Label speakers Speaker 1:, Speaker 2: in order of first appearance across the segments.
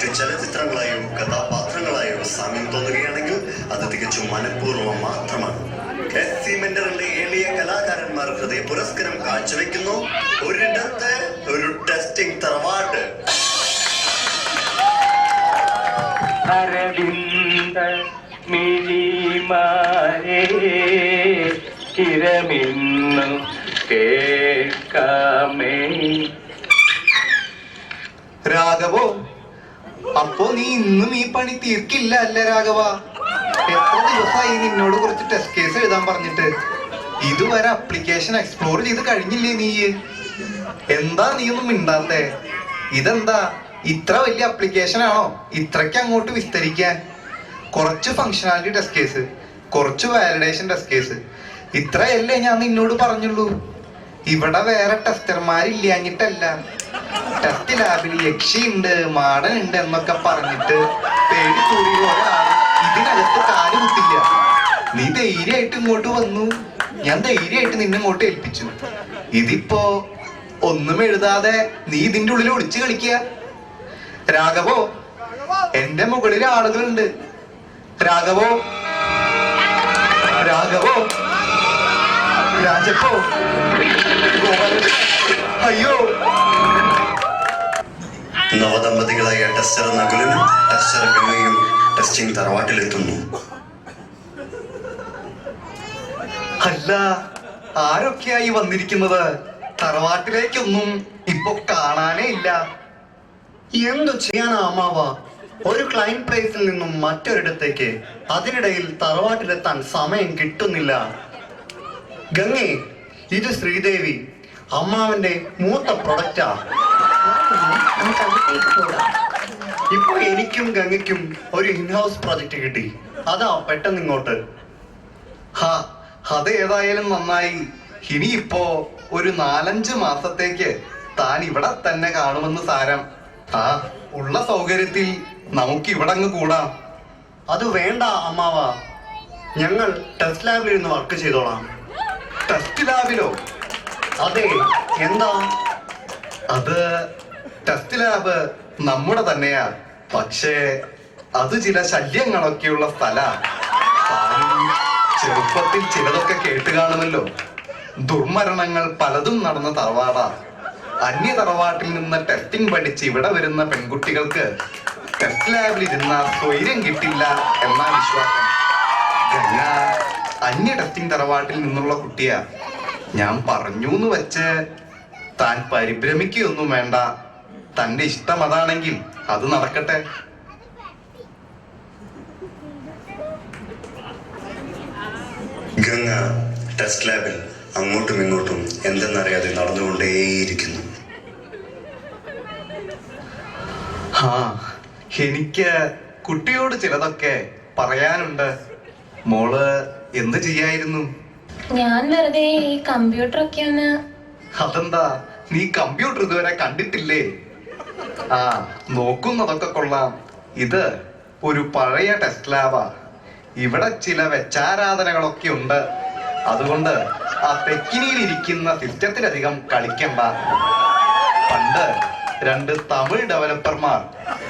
Speaker 1: മറ്റു ചലച്ചിത്രങ്ങളായോ കഥാപാത്രങ്ങളായോ സാമ്യം തോന്നുകയാണെങ്കിൽ അത് തികച്ചും മനഃപൂർവ്വം മാത്രമാണ്. മെന്ററിന്റെ എളിയ കലാകാരന്മാർ ഹൃദയ പുരസ്കാരം കാഴ്ചവെക്കുന്നു. ഒരിടത്ത് ഒരു ടെസ്റ്റിംഗ് തറവാട്ട്.
Speaker 2: അരവിന്ദ മിഴിമാരേ കിരമിന്നു കേൾക്കാമേ.
Speaker 3: രാഘവോ, അപ്പോ നീ ഇന്നും ഈ പണി തീർക്കില്ല അല്ലേ രാഘവ? എത്ര ദിവസമായി നിന്നോട് കുറച്ച് ടെസ്റ്റ് കേസ് എഴുതാൻ പറഞ്ഞിട്ട്? ഇതുവരെ അപ്ലിക്കേഷൻ എക്സ്പ്ലോർ ചെയ്ത് കഴിഞ്ഞില്ലേ നീ? എന്താ നീ ഒന്നും മിണ്ടാത്തെ? ഇതെന്താ ഇത്ര വലിയ അപ്ലിക്കേഷൻ ആണോ ഇത്രയ്ക്ക് അങ്ങോട്ട് വിസ്തരിക്കാൻ? കുറച്ച് ഫങ്ഷനാലിറ്റി ടെസ്റ്റ് കേസ്, കുറച്ച് വാലിഡേഷൻ ടെസ്റ്റ് കേസ്, ഇത്രയല്ലേ ഞാൻ നിന്നോട് പറഞ്ഞുള്ളൂ. ഇവിടെ വേറെ ടെസ്റ്റർമാരില്ലാഞ്ഞിട്ടല്ല, ടെസ്റ്റ് ലാബിൽ യക്ഷിയുണ്ട് മാടനുണ്ട് എന്നൊക്കെ പറഞ്ഞിട്ട് പേടി കൂടിയ ഒരാൾ ഇതിനകത്ത് കാല് കുത്തില്ല. നീ ധൈര്യമായിട്ട് ഇങ്ങോട്ട് വന്നു, ഞാൻ ധൈര്യമായിട്ട് നിന്നെ ഇങ്ങോട്ട് ഏൽപ്പിച്ചു. ഇതിപ്പോ ഒന്നും എഴുതാതെ നീ ഇതിന്റെ ഉള്ളിൽ ഒളിച്ചു കളിക്കുക. രാഘവോ, എന്റെ മുകളിൽ ആളുകളുണ്ട്. രാഘവോ, രാഘവോ, രാജപ്പോ, അയ്യോ.
Speaker 1: നവദമ്പതികളായ ടെസ്റ്റർ നകുലും ടെസ്റ്റർ ഗംഗയും ടെസ്റ്റിംഗ് തറവാട്ടിലെത്തുന്നു.
Speaker 3: അല്ല, ആരൊക്കെയായി വന്നിരിക്കുന്നത്? തറവാട്ടിലേക്കൊന്നും ഇപ്പൊ കാണാനേ ഇല്ല.
Speaker 1: എന്തു ചെയ്യാനാ അമ്മാവ? ഒരു ക്ലൈന്റ് പ്ലേസിൽ നിന്നും മറ്റൊരിടത്തേക്ക് അതിനിടയിൽ തറവാട്ടിലെത്താൻ സമയം കിട്ടുന്നില്ല. ഗംഗേ, ഇത് ശ്രീദേവി, അമ്മാവന്റെ മൂത്ത പ്രൊഡക്റ്റാ. ഇപ്പൊ എനിക്കും ഗംഗയ്ക്കും ഒരു ഇൻഹൗസ് പ്രൊജക്ട് കിട്ടി. അതാ പെട്ടെന്ന് ഇങ്ങോട്ട്.
Speaker 3: ഹാ, അത് ഏതായാലും നന്നായി. ഇനിയിപ്പോ ഒരു 4-5 മാസത്തേക്ക് താൻ ഇവിടെ തന്നെ കാണുമെന്ന് സാരം. ആ, ഉള്ള സൗകര്യത്തിൽ നമുക്ക് ഇവിടെ അങ്ങ് കൂടാം.
Speaker 1: അത് വേണ്ട അമ്മാവ, ഞങ്ങൾ ടെസ്റ്റ് ലാബിൽ ഇരുന്ന് വർക്ക് ചെയ്തോളാം.
Speaker 3: ടെസ്റ്റ് ലാബിലോ?
Speaker 1: അതെ, എന്താ?
Speaker 3: അത് ടെസ്റ്റ് ലാബ് നമ്മുടെ തന്നെയാ, പക്ഷേ അത് ചില ശല്യങ്ങളൊക്കെയുള്ള സ്ഥലാ. ചെറുപ്പത്തിൽ ചിലതൊക്കെ കേട്ട് കാണുമല്ലോ. ദുർമരണങ്ങൾ പലതും നടന്ന തറവാടാ. അന്യ തറവാട്ടിൽ നിന്ന് ടെസ്റ്റിംഗ് പഠിച്ച് ഇവിടെ വരുന്ന പെൺകുട്ടികൾക്ക് ടെസ്റ്റ് ലാബിൽ ഇരുന്ന സ്വൈര്യം കിട്ടില്ല എന്നാ വിശ്വാസം. ഗംഗ അന്യ ടെസ്റ്റിംഗ് തറവാട്ടിൽ നിന്നുള്ള കുട്ടിയാ. ഞാൻ പറഞ്ഞു എന്ന് വെച്ച് താൻ പരിഭ്രമിക്കുകയൊന്നും വേണ്ട. തന്റെ ഇഷ്ടം അതാണെങ്കിൽ അത് നടക്കട്ടെ.
Speaker 1: ഗംഗ ടെസ്റ്റ് ലാബിൽ അങ്ങോട്ടും ഇങ്ങോട്ടും എന്തെന്നറിയാതെ നടന്നുകൊണ്ടേയിരിക്കുന്നു.
Speaker 3: ആ, എനിക്ക് കുട്ടിയോട് ചിലതൊക്കെ പറയാനുണ്ട്. മോള് എന്ത് ചെയ്യായിരുന്നു?
Speaker 4: ഞാൻ വെറുതെ ഈ കമ്പ്യൂട്ടർ ഒക്കെ ഒന്ന്.
Speaker 3: അതെന്താ, നീ കമ്പ്യൂട്ടർ ഇതുവരെ കണ്ടിട്ടില്ലേ? ആ, നോക്കുന്നതൊക്കെ കൊള്ളാം. ഇത് ഒരു പഴയ ടെസ്റ്റ് ലാബാ. ഇവിടെ ചില വെച്ചാരാധനകളൊക്കെ ഉണ്ട്. അതുകൊണ്ട് ആ തെക്കിനിയിലിരിക്കുന്ന സിസ്റ്റത്തിലധികം കളിക്കണ്ട. പണ്ട് 2 തമിഴ് ഡെവലപ്പർമാർ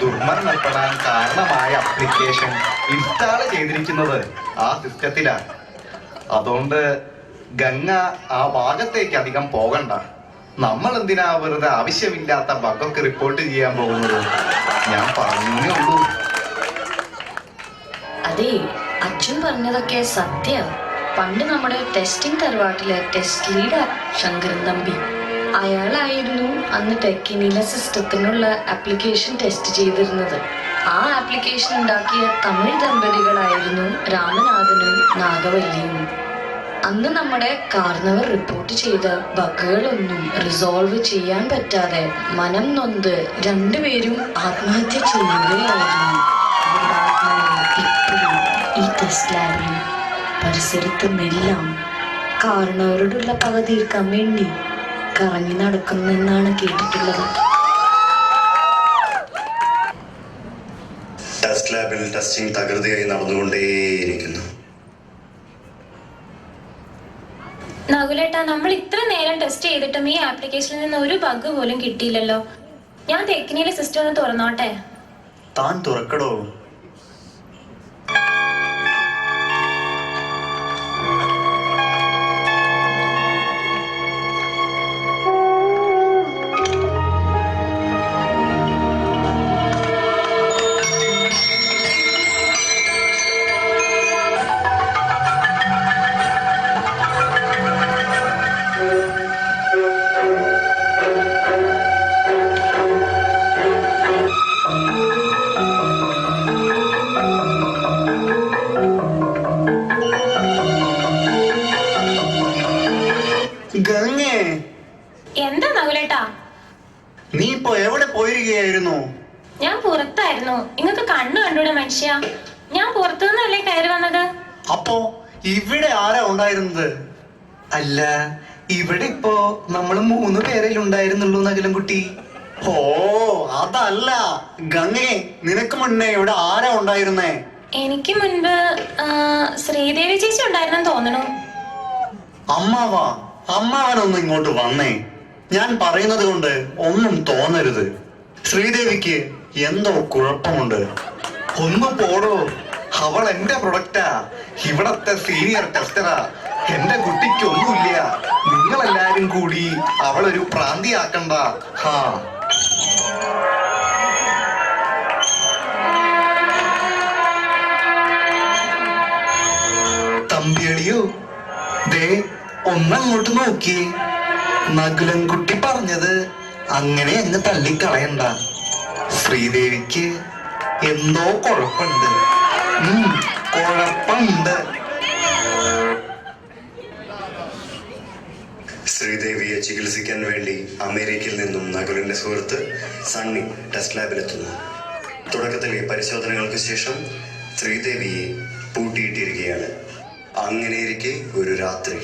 Speaker 3: ദുർമരണപ്പെടാൻ കാരണമായ അപ്ലിക്കേഷൻ ഇൻസ്റ്റാൾ ചെയ്തിരിക്കുന്നത് ആ സിസ്റ്റത്തിലാണ്. അതുകൊണ്ട് ഗംഗ ആ ഭാഗത്തേക്ക് അധികം പോകണ്ട. നമ്മൾ എന്തിനാ വെറുതെ ആവശ്യമില്ലാത്ത ബഗ്ഗൊക്കെ റിപ്പോർട്ട് ചെയ്യാൻ പോകുന്നത്? ഞാൻ പറഞ്ഞേ ഉള്ളൂ.
Speaker 4: അതെ, അച്ഛൻ പറഞ്ഞതൊക്കെ സത്യ. പണ്ട് നമ്മുടെ ടെസ്റ്റിംഗ് തറവാട്ടിലെ ടെസ്റ്റ് ലീഡർ ശങ്കരൻ തമ്പി, അയാളായിരുന്നു അന്ന് ടെക്കിനിലെ സിസ്റ്റത്തിനുള്ള ആപ്ലിക്കേഷൻ ടെസ്റ്റ് ചെയ്തിരുന്നത്. ആ ആപ്ലിക്കേഷൻ ഉണ്ടാക്കിയ തമിഴ് ദമ്പതികളായിരുന്നു രാമനാഥനും നാഗവല്ലിയും. അന്ന് നമ്മുടെ കാർന്നവർ റിപ്പോർട്ട് ചെയ്ത ബഗുകളൊന്നും റിസോൾവ് ചെയ്യാൻ പറ്റാതെ മനം നൊന്ത് 2 പേരും ആത്മഹത്യ ചെയ്യുകയായിരുന്നു. ഇപ്പോഴും ഈ ടെസ്റ്റ് ലാബിലും പരിസരത്തുമെല്ലാം കാരണവരോടുള്ള പക തീർക്കാൻ വേണ്ടി കറങ്ങി നടക്കുന്നെന്നാണ് കേട്ടിട്ടുള്ളത്.
Speaker 1: ടെസ്റ്റ് ലാബിൽ ടെസ്റ്റിംഗ് തകൃതിയായി നടന്നുകൊണ്ടേയിരിക്കുന്നു.
Speaker 4: നകുലേട്ടാ, നമ്മൾ ഇത്ര നേരം ടെസ്റ്റ് ചെയ്തിട്ടും ഈ ആപ്ലിക്കേഷനിൽ നിന്ന് ഒരു ബഗ് പോലും കിട്ടിയില്ലല്ലോ. ഞാൻ തെക്കിനിയിലെ സിസ്റ്റം ഒന്ന് തുറന്നോട്ടെ?
Speaker 1: താൻ തുറക്കടോ. ഗംഗേ,
Speaker 4: എന്താ നകുലേട്ടാ?
Speaker 1: നീ ഇപ്പൊ എവിടെ പോയിരിക്കുകയായിരുന്നു?
Speaker 4: ഞാൻ പുറത്തായിരുന്നു. നിങ്ങക്ക് കണ്ണു കണ്ടൂടെ മനുഷ്യ? ഞാൻ പുറത്തു നിന്നല്ലേ കയറി വന്നത്.
Speaker 1: അപ്പോ ഇവിടെ ആരാ ഉണ്ടായിരുന്നത്?
Speaker 3: അല്ല, ഇവിടെ ഇപ്പോ നമ്മള് 3 പേരല്ലേ ഉണ്ടായിരുന്നുള്ളൂ നകുലം കുട്ടി.
Speaker 1: ഓ അതല്ല ഗംഗേ, നിനക്ക് മുന്നേ ഇവിടെ ആരാ ഉണ്ടായിരുന്നേ?
Speaker 4: എനിക്ക് മുൻപ് ശ്രീദേവി ചേച്ചി ഉണ്ടായിരുന്നെന്ന് തോന്നണു.
Speaker 1: അമ്മാവാ, അമ്മാവനൊന്ന് ഇങ്ങോട്ട് വന്നേ. ഞാൻ പറയുന്നത് കൊണ്ട് ഒന്നും തോന്നരുത്. ശ്രീദേവിക്ക് എന്തോ കുഴപ്പമുണ്ട്.
Speaker 3: ഒന്ന് പോടോ, അവൾ എന്റെ പ്രൊഡക്റ്റാ, ഇവിടത്തെ സീനിയർ ടെസ്റ്ററാ. എന്റെ കുട്ടിക്ക് ഒന്നുമില്ല. നിങ്ങളെല്ലാരും കൂടി അവളൊരു പ്രാന്തിയാക്കണ്ട. ഹാ, തമ്പിയടിയോ, ദേ ഒന്നങ്ങോട്ട് നോക്കിയേ. നകുലൻ കുട്ടി പറഞ്ഞത് അങ്ങനെ അങ്ങ് തള്ളിക്കളയണ്ട. ശ്രീദേവിക്ക് എന്തോ കുഴപ്പമുണ്ട്. കുഴപ്പമുണ്ട്.
Speaker 1: ശ്രീദേവിയെ ചികിത്സിക്കാൻ വേണ്ടി അമേരിക്കയിൽ നിന്നും നകുലിന്റെ സുഹൃത്ത് സണ്ണി ടെസ്റ്റ് ലാബിലെത്തുന്നു. തുടക്കത്തിലെ പരിശോധനകൾക്ക് ശേഷം ശ്രീദേവിയെ പൂട്ടിയിട്ടിരിക്കുകയാണ്. അങ്ങനെയിരിക്കെ ഒരു രാത്രി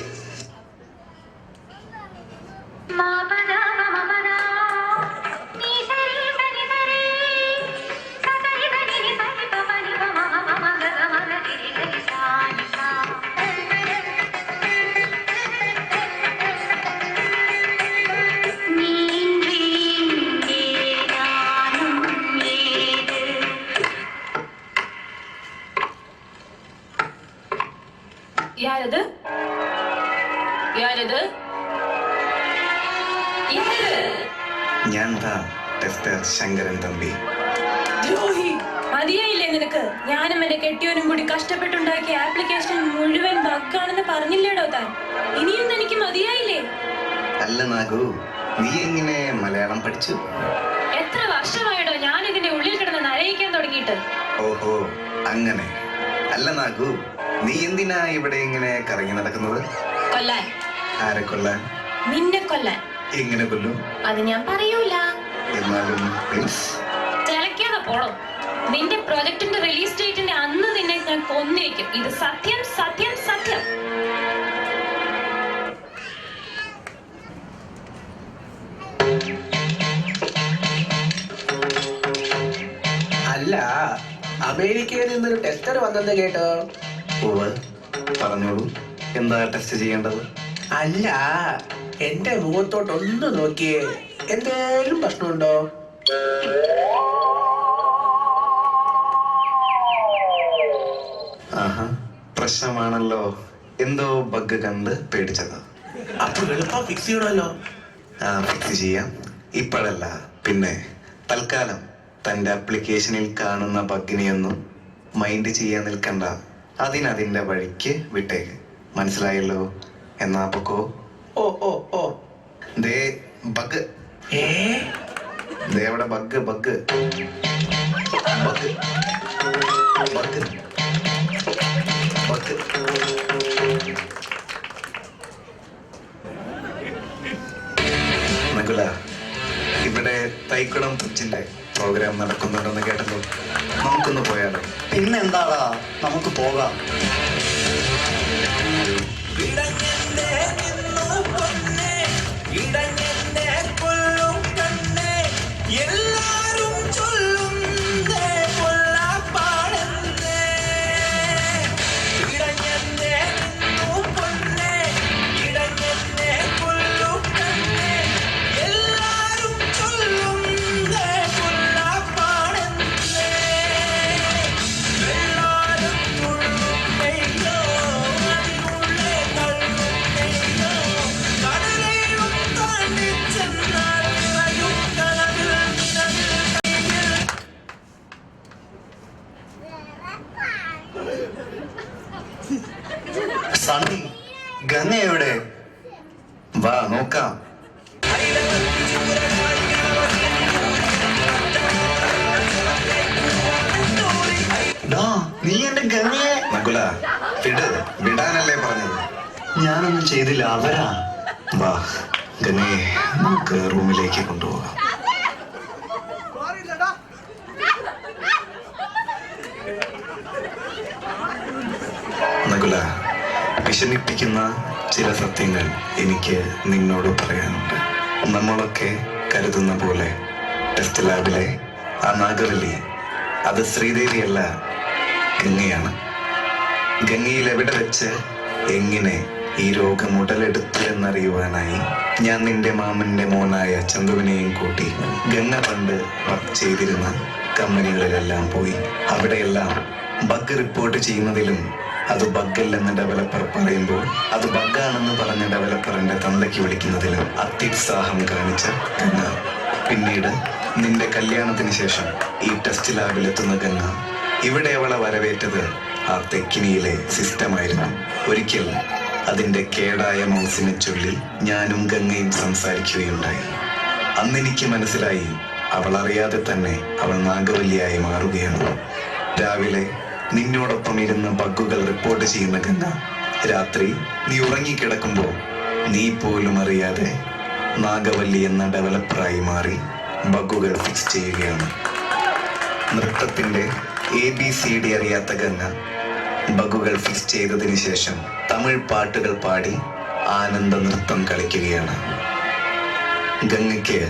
Speaker 4: யாரது? யாரது?
Speaker 3: ഞാൻ ടെസ്റ്റർ ശങ്കരൻ തമ്പി.
Speaker 4: ദ്രോഹി, മതിയായില്ലേ നിനക്ക്? ഞാനും എന്റെ കെട്ടിയോനും കൂടി കഷ്ടപ്പെട്ടുണ്ടാക്കിയ ആപ്ലിക്കേഷൻ മുഴുവൻ ബഗ്ഗാണെന്ന് പറഞ്ഞില്ലേടോ താൻ? ഇനിയും തനിക്ക് മതിയായില്ലേ?
Speaker 3: അല്ല നാഗു, നീ എങ്ങനെ മലയാളം പഠിച്ചു?
Speaker 4: എത്ര വർഷമായിടോ ഞാൻ ഇതിന്റെ ഉള്ളിൽ കിടന്ന് നരയിക്കാൻ തുടങ്ങിയിട്ട്.
Speaker 3: ഓഹോ, അങ്ങനെ. അല്ല നാഗു, നീ എന്തിനാ ഇവിടെ ഇങ്ങനെ കറങ്ങി നടക്കുന്നത്?
Speaker 4: കൊല്ലാൻ.
Speaker 3: ആരെ കൊല്ലാൻ?
Speaker 4: നിന്നെ കൊല്ലാൻ.
Speaker 3: എങ്ങനെ കൊല്ലും?
Speaker 4: അത് ഞാൻ പറയൂല.
Speaker 3: എന്നാലും പ്ലീസ്
Speaker 4: തിളക്കാതെ പോണോ. നിന്റെ പ്രൊജക്ടിന്റെ റിലീസ് ഡേറ്റിന്റെ അന്ന് നിന്നെ ഞാൻ കൊന്നിരിക്കും. ഇത് സത്യം, സത്യം, സത്യം.
Speaker 2: അല്ല, അമേരിക്കയിൽ നിന്നൊരു ടെസ്റ്റർ വന്നെന്ന് കേട്ടോ.
Speaker 3: പറഞ്ഞോളൂ, എന്താ ടെസ്റ്റ് ചെയ്യേണ്ടത്?
Speaker 2: അല്ല, എന്റെ മുഖത്തോട്ടൊന്ന് നോക്കിയേ. എന്തേലും പ്രശ്നമുണ്ടോ?
Speaker 3: ആഹാ, പ്രശ്നമാണല്ലോ. എന്തോ ബഗ് കണ്ട് പേടിച്ചത്.
Speaker 2: അപ്പൊ എളുപ്പം ഫിക്സ് ചെയ്യണമല്ലോ.
Speaker 3: ഫിക്സ് ചെയ്യാം. ഇപ്പോഴല്ല, പിന്നെ. തൽക്കാലം തന്റെ ആപ്ലിക്കേഷനിൽ കാണുന്ന ബഗിനെയൊന്നും മൈൻഡ് ചെയ്യാൻ നിൽക്കണ്ട. അതിനതിന്റെ വഴിക്ക് വിട്ടേക്ക്. മനസ്സിലായല്ലോ? എന്നാ പൊക്കോ.
Speaker 2: ഓ ഓ ഓ.
Speaker 3: ദേ ബഗ്. ദേ അവിടെ bug bug bug bug bug. Nakula, ഇവിടെ തൈക്കുടം തുച്ചിന്റെ പ്രോഗ്രാം നടക്കുന്നുണ്ടെന്ന് കേട്ടല്ലോ. നമുക്കൊന്ന് പോയാലോ?
Speaker 1: പിന്നെന്താടാ, നമുക്ക് പോകാം. സണ്ണി, ഗംഗ എവിടെ? വാ നോക്കാം. ഡാ, നീ എന്റെ ഗംഗയെ.
Speaker 3: നകുല, വിടാനല്ലേ പറഞ്ഞത്?
Speaker 1: ഞാനൊന്നും ചെയ്തില്ല, അവരാ.
Speaker 3: വാ ഗംഗയെ നമുക്ക് റൂമിലേക്ക് കൊണ്ടുപോകാം. നകുല, വിഷമിപ്പിക്കുന്ന ചില സത്യങ്ങൾ എനിക്ക് നിന്നോട് പറയാനുണ്ട്. നമ്മളൊക്കെ കരുതുന്ന പോലെ ടെസ്റ്റ് ലാബിലെ ആ നാഗവല്ലി അത് ശ്രീദേവിയല്ല, ഗംഗയാണ്. ഗംഗയിൽ എവിടെ വെച്ച് എങ്ങനെ ഈ രോഗം ഉടലെടുത്തു എന്നറിയുവാനായി ഞാൻ നിന്റെ മാമന്റെ മോനായ ചന്തുവിനെയും കൂട്ടി ഗംഗ പണ്ട് വർക്ക് ചെയ്തിരുന്ന കമ്പനികളിലെല്ലാം പോയി. അവിടെയെല്ലാം ബഗ് റിപ്പോർട്ട് ചെയ്യുന്നതിലും അത് ബഗ്ഗല്ലെന്ന് ഡെവലപ്പർ പറയുമ്പോൾ അത് ബഗ്ഗാണെന്ന് പറഞ്ഞ ഡെവലപ്പറിന്റെ തന്തയ്ക്ക് വിളിക്കുന്നതിലും അത്യുത്സാഹം കാണിച്ച ഗംഗ പിന്നീട് നിന്റെ കല്യാണത്തിന് ശേഷം ഈ ടെസ്റ്റ് ലാബിലെത്തുന്ന ഗംഗ ഇവിടെ അവളെ വരവേറ്റത് ആ തെക്കിനിയിലെ സിസ്റ്റമായിരുന്നു. ഒരിക്കൽ അതിന്റെ കേടായ മൗസിനെ ചൊല്ലി ഞാനും ഗംഗയും സംസാരിക്കുകയുണ്ടായി. അന്നെനിക്ക് മനസ്സിലായി അവൾ അറിയാതെ തന്നെ അവൾ നാഗവല്ലിയായി മാറുകയാണ്. രാവിലെ നിന്നോടൊപ്പം ഇരുന്ന് ബഗ്ഗുകൾ റിപ്പോർട്ട് ചെയ്യുന്ന ഗംഗ രാത്രി നീ ഉറങ്ങിക്കിടക്കുമ്പോൾ നീ പോലും അറിയാതെ നാഗവല്ലി എന്ന ഡെവലപ്പറായി മാറി ബഗ്ഗുകൾ ഫിക്സ് ചെയ്യുകയാണ്. നൃത്തത്തിന്റെ ABCD അറിയാത്ത ഗംഗ ബഗ്ഗുകൾ ഫിക്സ് ചെയ്തതിന് ശേഷം തമിഴ് പാട്ടുകൾ പാടി ആനന്ദ നൃത്തം കളിക്കുകയാണ്. ഗംഗയ്ക്ക്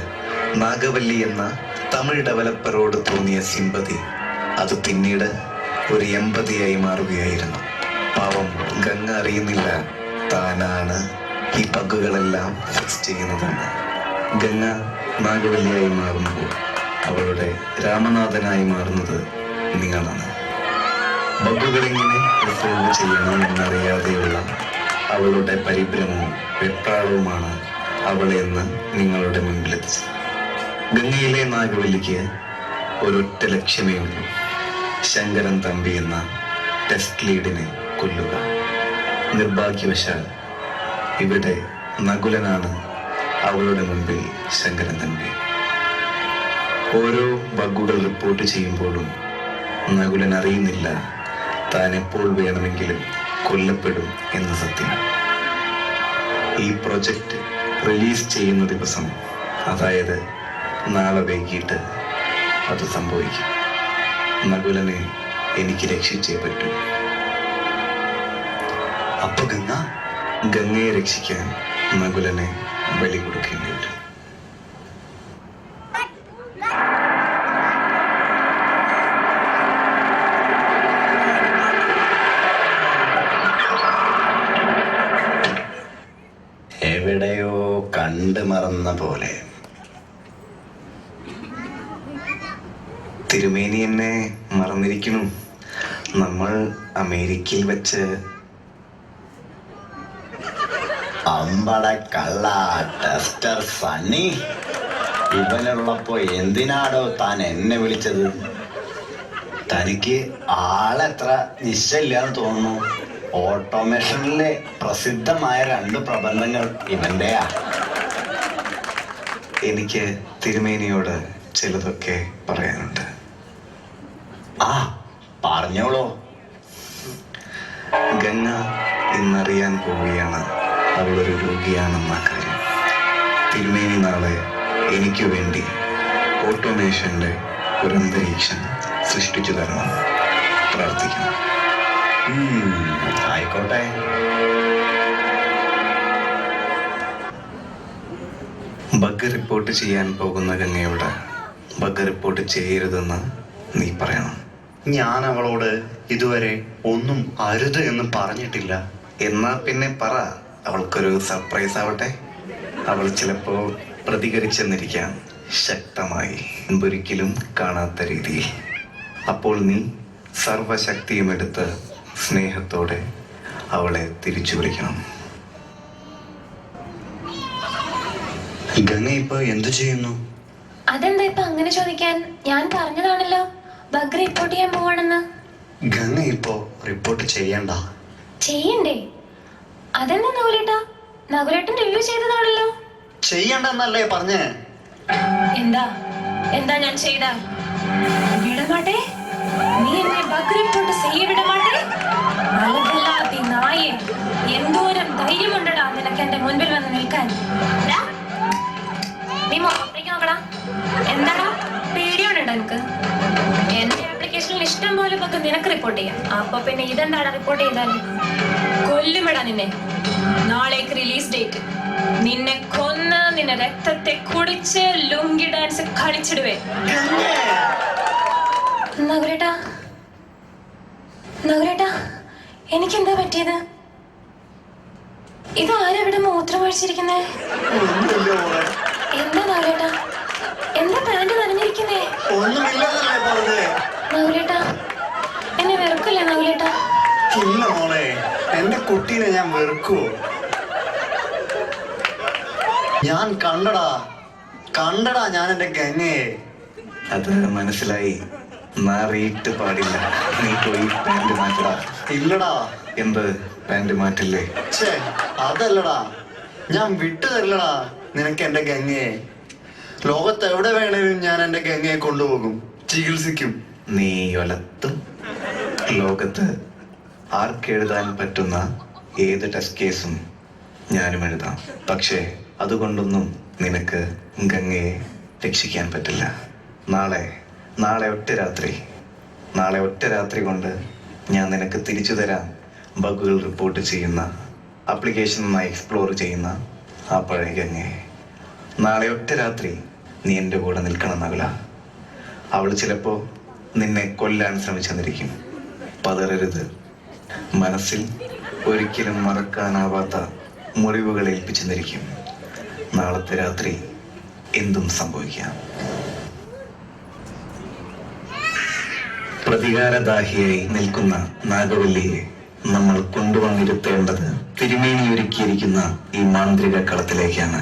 Speaker 3: നാഗവല്ലി എന്ന തമിഴ് ഡെവലപ്പറോട് തോന്നിയ സിമ്പതി അത് പിന്നീട് ഒരു എമ്പതിയായി മാറുകയായിരുന്നു. പാവം ഗംഗ അറിയുന്നില്ല താനാണ് ഈ ബഗ്ഗുകളെല്ലാം ഫിക്സ് ചെയ്യുന്നതാണ്. ഗംഗ നാഗവല്ലിയായി മാറുമ്പോൾ അവളുടെ രാമനാഥനായി മാറുന്നത് നിങ്ങളാണ്. ബഗ്ഗുകളെങ്ങനെ റിസോൾവ് ചെയ്യണം എന്നറിയാതെയുള്ള അവളുടെ പരിഭ്രമവും വെപ്രാളവുമാണ് അവളെ എന്ന് നിങ്ങളുടെ മുൻപിലെത്തിച്ചത്. ഗംഗയിലെ നാഗവല്ലിക്ക് ഒരൊറ്റ ലക്ഷ്യമേ ഉള്ളൂ, ശങ്കരൻ തമ്പി എന്ന ടെസ്റ്റ് ലീഡിനെ കൊല്ലുക. നിർഭാഗ്യവശാൽ ഇവിടെ നകുലനാണ് അവളുടെ മുൻപിൽ ശങ്കരൻ തമ്പി. ഓരോ ബഗ്ഗുകൾ റിപ്പോർട്ട് ചെയ്യുമ്പോഴും നകുലൻ അറിയുന്നില്ല താൻ എപ്പോൾ വേണമെങ്കിലും കൊല്ലപ്പെടും എന്ന സത്യം. ഈ പ്രൊജക്റ്റ് റിലീസ് ചെയ്യുന്ന ദിവസം, അതായത് നാളെ വൈകിട്ട് അത് സംഭവിക്കും. നകുലനെ എനിക്ക് രക്ഷിച്ചേ പറ്റൂ.
Speaker 1: അപ്പൊ
Speaker 3: ഗംഗയെ രക്ഷിക്കാൻ നകുലനെ ബലി കൊടുക്കേണ്ടി വരും.
Speaker 1: എവിടെയോ കണ്ടു മറന്ന പോലെ.
Speaker 3: തിരുമേനി എന്നെ മറന്നിരിക്കുന്നു. നമ്മൾ അമേരിക്കയിൽ വെച്ച്
Speaker 1: അമ്പട കള്ള ടെസ്റ്റർ സണ്ണി, ഇവനുള്ളപ്പോ എന്തിനാടോ താൻ എന്നെ വിളിച്ചത്? തനിക്ക് ആളെത്ര നിശ്ചയില്ലാന്ന് തോന്നുന്നു. ഓട്ടോമേഷനിലെ പ്രസിദ്ധമായ 2 പ്രബന്ധങ്ങൾ ഇവന്റെയാ.
Speaker 3: എനിക്ക് തിരുമേനിയോട് ചിലതൊക്കെ പറയാനുണ്ട്.
Speaker 1: ആ, പറഞ്ഞോളൂ.
Speaker 3: ഗംഗ ഇന്നറിയാൻ പോവുകയാണ് അവളൊരു രോഗിയാണെന്ന കാര്യം. തിരുമേനി നാളെ എനിക്ക് വേണ്ടി ഓട്ടോമേഷന്റെ ഒരു അന്തരീക്ഷം സൃഷ്ടിച്ചു തരണം. പ്രാർത്ഥിക്കണം.
Speaker 1: ആയിക്കോട്ടെ.
Speaker 3: ബഗ് റിപ്പോർട്ട് ചെയ്യാൻ പോകുന്ന ഗംഗയോട് ബഗ് റിപ്പോർട്ട് ചെയ്യരുതെന്ന് നീ പറയണം.
Speaker 1: ഞാൻ അവളോട് ഇതുവരെ ഒന്നും അരുത് എന്ന് പറഞ്ഞിട്ടില്ല.
Speaker 3: എന്നാ പിന്നെ പറ, അവൾക്കൊരു സർപ്രൈസ് ആവട്ടെ. അവൾ ചിലപ്പോ പ്രതികരിച്ചെന്നിരിക്കാം, ശക്തമായി, മുമ്പൊരിക്കലും കാണാത്ത രീതിയിൽ. അപ്പോൾ നീ സർവശക്തിയും എടുത്ത് സ്നേഹത്തോടെ അവളെ തിരിച്ചു വിളിക്കണം.
Speaker 1: ഗംഗ ഇപ്പൊ എന്തു ചെയ്യുന്നു?
Speaker 4: അതെന്താ ഇപ്പൊ അങ്ങനെ ചോദിക്കാൻ? ഞാൻ പറഞ്ഞതാണല്ലോ ബഗ് റിപ്പോർട്ട് ചെയ്യാൻ പോവാണെന്ന്.
Speaker 1: ഗംഗ ഇപ്പോ റിപ്പോർട്ട് ചെയ്യണ്ട.
Speaker 4: ചെയ്യണ്ടേ? അതെന്താ നകുലേട്ടാ? നകുലേട്ടൻ റിവ്യൂ ചെയ്തതാണല്ലോ.
Speaker 1: ചെയ്യണ്ടെന്നല്ലേ പറഞ്ഞേ?
Speaker 4: എന്താ എന്താ ഞാൻ ചെയ്ത? വിടമാട്ടെ, നീ എന്നെ ബഗ് റിപ്പോർട്ട് ചെയ്യ വിടമാട്ടെ. അലകല്ലാത്തി നായെ, എന്തോരം ധൈര്യമുണ്ടടാ നിനക്ക് എന്റെ മുൻപിൽ വന്ന് നിൽക്കാൻ? ഡാ, നീ മുഖത്തേക്ക് നോക്കടാ. എന്താടാ പേടിയോണ്ടോ നിനക്ക്? എന്റെ ആപ്ലിക്കേഷനിൽ ഇഷ്ടം പോലെ ബഗ് നിനക്ക് റിപ്പോർട്ട് ചെയ്യാം. അപ്പൊ പിന്നെ ഇതെന്താടാ റിപ്പോർട്ട് ചെയ്താൽ? കൊല്ലുമെടാ നിന്നെ. നാളേക്ക് റിലീസ് ഡേറ്റ്. നിന്നെ കൊന്ന് നിന്നെ രക്തത്തെ കുടിച്ച് ലുങ്കി ഡാൻസ് കളിച്ചിടുവേ. നകുലേട്ടാ, നകുലേട്ടാ, എനിക്കെന്താ പറ്റിയത്? ഇത് ആരെവിടെ മൂത്രം ഒഴിച്ചിരിക്കുന്നേ? എന്താ നകുലേട്ടാ? എന്താ പാന്റ് നനഞ്ഞിരിക്കുന്നേ? നകുലേട്ടാ, എന്നെ വെറുക്കല്ലേ നകുലേട്ടാ?
Speaker 1: ഇല്ല മോളെ, എന്റെ കുട്ടീനെ ഞാൻ വെറുക്കുവോ? ഞാൻ കണ്ടടാ ഞാൻ എന്റെ ഗംഗയെ.
Speaker 3: അത് മനസ്സിലായി. മാറിയിട്ട് പാടില്ല. നീ പോയി പാന്റ് മാറ്റടാ.
Speaker 1: ഇല്ലടാ.
Speaker 3: എന്ത് പാന്റ് മാറ്റില്ലേ?
Speaker 1: ഛേ, അതല്ലടാ, ഞാൻ വിട്ടു തരില്ലടാ നിനക്ക് എന്റെ ഗംഗയെ. ലോകത്ത് എവിടെ വേണേലും ഞാൻ എന്റെ ഗംഗയെ കൊണ്ടുപോകും, ചികിത്സിക്കും.
Speaker 3: നീ ഒലത്തും. ലോകത്ത് ആർക്കെഴുതാൻ പറ്റുന്ന ഏത് ടെസ്റ്റ് കേസും ഞാനും എഴുതാം. പക്ഷേ അതുകൊണ്ടൊന്നും നിനക്ക് ഗംഗയെ രക്ഷിക്കാൻ പറ്റില്ല. നാളെ ഒറ്റ രാത്രി കൊണ്ട് ഞാൻ നിനക്ക് തിരിച്ചു തരാം ബഗുകൾ റിപ്പോർട്ട് ചെയ്യുന്ന, ആപ്ലിക്കേഷൻ നന്നായി എക്സ്പ്ലോർ ചെയ്യുന്ന ആ പഴയ ഗംഗയെ. നാളെ ഒറ്റ രാത്രി നീ എൻ്റെ കൂടെ നിൽക്കണം നകുല. അവൾ ചിലപ്പോ നിന്നെ കൊല്ലാൻ ശ്രമിച്ചെന്നിരിക്കും. പതറരുത്. മനസ്സിൽ ഒരിക്കലും മറക്കാനാവാത്ത മുറിവുകൾ ഏൽപ്പിച്ചെന്നിരിക്കും. നാളത്തെ രാത്രി എന്തും സംഭവിക്കാം. പ്രതികാരദാഹിയായി നിൽക്കുന്ന നാഗവല്ലിയെ നമ്മൾ കൊണ്ടുവന്നിരുത്തേണ്ടത് തിരുമേനി ഒരുക്കിയിരിക്കുന്ന ഈ മാന്ത്രിക കളത്തിലേക്കാണ്.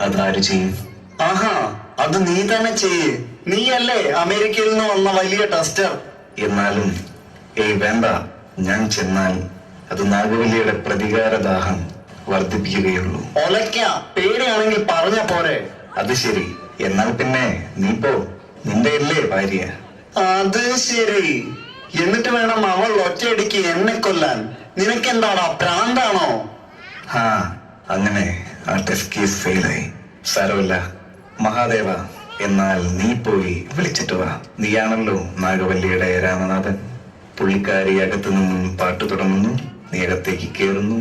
Speaker 3: അതാര് ചെയ്യും?
Speaker 1: ആഹാ, അത് നീ തന്നെ ചെയ്യ്. നീയല്ലേ അമേരിക്കയിൽ നിന്ന് വന്ന വലിയ ടെസ്റ്റർ.
Speaker 3: എന്നാലും വേണ്ട. ഞാൻ ചെന്നാൽ അത് നാഗവല്ലിയുടെ പ്രതികാരദാഹം വർദ്ധിപ്പിക്കുകയുള്ളൂ.
Speaker 1: ഒലയ്ക്ക, പേടിയാണെങ്കിൽ പറഞ്ഞ പോരെ.
Speaker 3: അത് ശരി. എന്നാൽ പിന്നെ നീ പോ. നിന്റെ അല്ലേ ഭാര്യ?
Speaker 1: അത് ശരി. എന്നിട്ട് വേണം അവൾ ഒറ്റയടിക്ക് എന്നെ കൊല്ലാൻ. നിനക്കെന്താടാ, പ്രാന്താണോ?
Speaker 3: അങ്ങനെ ആ ടെസ്റ്റ് കേസ് ഫെയിലായി. സാരമില്ല മഹാദേവ. എന്നാൽ നീ പോയി വിളിച്ചിട്ട് വാ. നീയാണല്ലോ നാഗവല്ലിയുടെ രാമനാഥൻ. പുള്ളിക്കാരി അകത്തു നിന്നും പാട്ട് തുടങ്ങുന്നു, നീ അകത്തേക്ക് കയറുന്നു,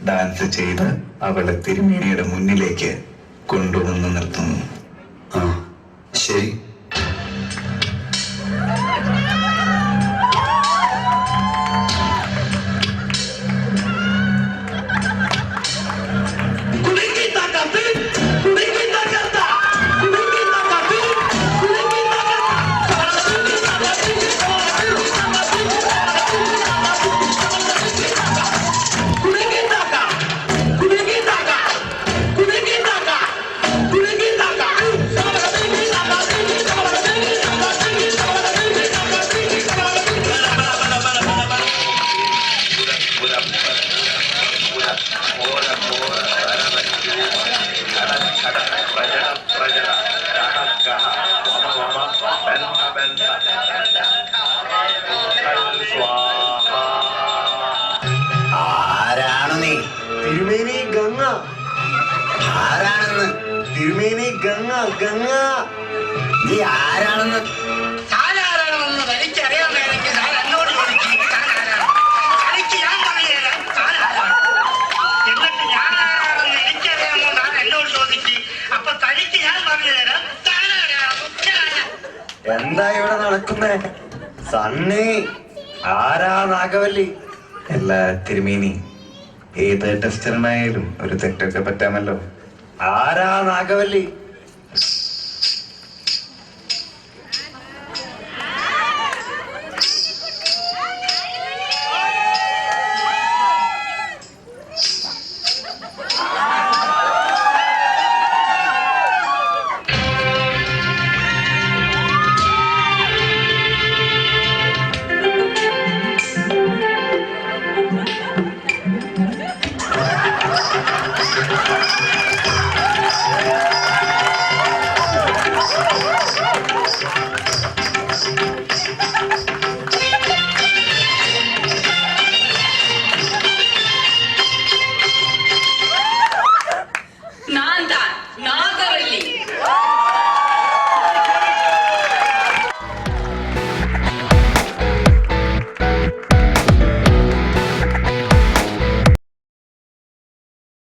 Speaker 3: ഡാൻസ് ചെയ്ത് അവളെ തിരുമേനിയുടെ മുന്നിലേക്ക് കൊണ്ടുവന്ന് നിർത്തുന്നു.
Speaker 1: ശരി.
Speaker 3: ആരാണ് നീ?
Speaker 1: തിരുമേനി ഗംഗ.
Speaker 3: ആരാണെന്ന്?
Speaker 1: തിരുമേനി ഗംഗ.
Speaker 3: നീ ആരാണെന്ന്?
Speaker 5: താനാരാണെന്ന് എനിക്കറിയാമെങ്കിൽ താൻ എന്നോട് ചോദിക്കും താനാരാണ്. തനിക്ക് ഞാൻ പറഞ്ഞുതരാം താനാരാണ്. എന്നിട്ട് ഞാനാരാണെന്ന് എനിക്കറിയാമോ താൻ എന്നോട് ചോദിക്കും. അപ്പൊ തനിക്ക് ഞാൻ പറഞ്ഞുതരാം താനാരാണ്.
Speaker 1: എന്താ ഇവിടെ നടക്കുന്നേ? സണ്ണി, ആരാ നാഗവല്ലി?
Speaker 3: എല്ലാ തിരുമേനി, ഏത് ടെസ്റ്ററിനായാലും ഒരു തെറ്റൊക്കെ പറ്റാമല്ലോ.
Speaker 1: ആരാ നാഗവല്ലി?